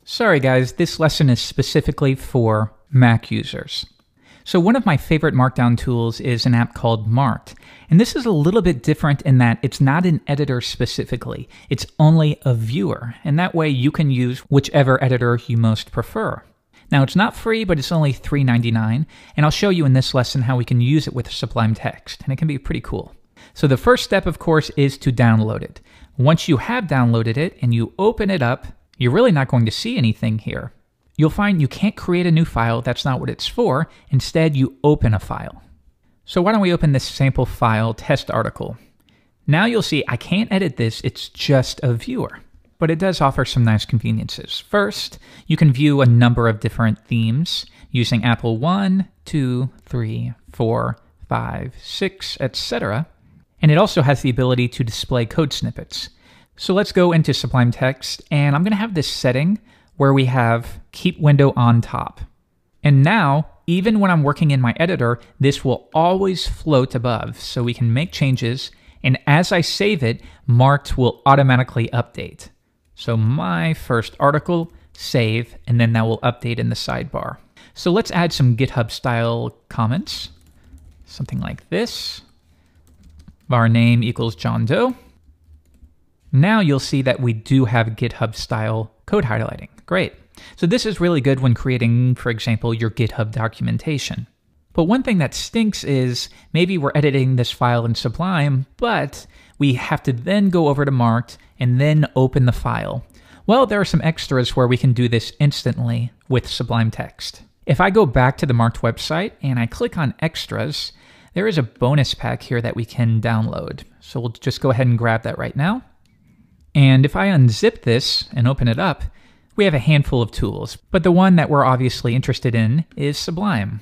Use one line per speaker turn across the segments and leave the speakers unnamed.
Sorry guys, this lesson is specifically for Mac users. So one of my favorite Markdown tools is an app called Marked. And this is a little bit different in that it's not an editor specifically. It's only a viewer. And that way you can use whichever editor you most prefer. Now it's not free, but it's only $3.99. And I'll show you in this lesson how we can use it with Sublime Text. And it can be pretty cool. So the first step, of course, is to download it. Once you have downloaded it and you open it up, you're really not going to see anything here. You'll find you can't create a new file. That's not what it's for. Instead, you open a file. So why don't we open this sample file test article? Now you'll see I can't edit this. It's just a viewer. But it does offer some nice conveniences. First, you can view a number of different themes using Apple 1, 2, 3, 4, 5, 6, etc. And it also has the ability to display code snippets. So let's go into Sublime Text, and I'm going to have this setting where we have keep window on top. And now, even when I'm working in my editor, this will always float above, so we can make changes, and as I save it, Marked will automatically update. So my first article, save, and then that will update in the sidebar. So let's add some GitHub style comments. Something like this. Var name equals John Doe. Now you'll see that we do have GitHub style code highlighting. Great. So this is really good when creating, for example, your GitHub documentation. But one thing that stinks is maybe we're editing this file in Sublime, but we have to then go over to Marked and then open the file. Well, there are some extras where we can do this instantly with Sublime Text. If I go back to the Marked website and I click on Extras, there is a bonus pack here that we can download. So we'll just go ahead and grab that right now. And if I unzip this and open it up, we have a handful of tools, but the one that we're obviously interested in is Sublime.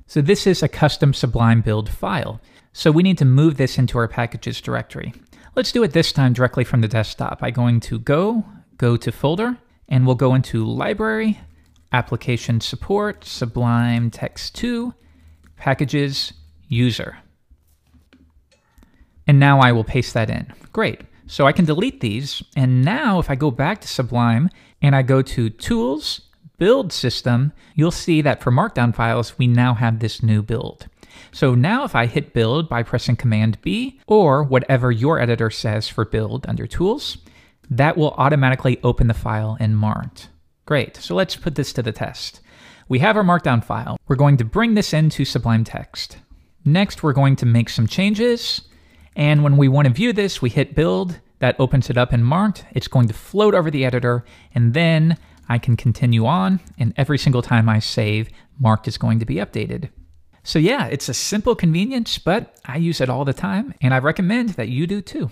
So this is a custom Sublime build file. So we need to move this into our packages directory. Let's do it this time directly from the desktop by going to go to folder, and we'll go into library, application support, Sublime Text 2, packages, user. And now I will paste that in. Great. So I can delete these, and now if I go back to Sublime and I go to Tools, Build System, you'll see that for Markdown files, we now have this new build. So now if I hit Build by pressing Command B, or whatever your editor says for Build under Tools, that will automatically open the file in Marked. Great, so let's put this to the test. We have our Markdown file. We're going to bring this into Sublime Text. Next, we're going to make some changes. And when we want to view this, we hit Build, that opens it up in Marked. It's going to float over the editor, and then I can continue on, and every single time I save, Marked is going to be updated. So yeah, it's a simple convenience, but I use it all the time, and I recommend that you do too.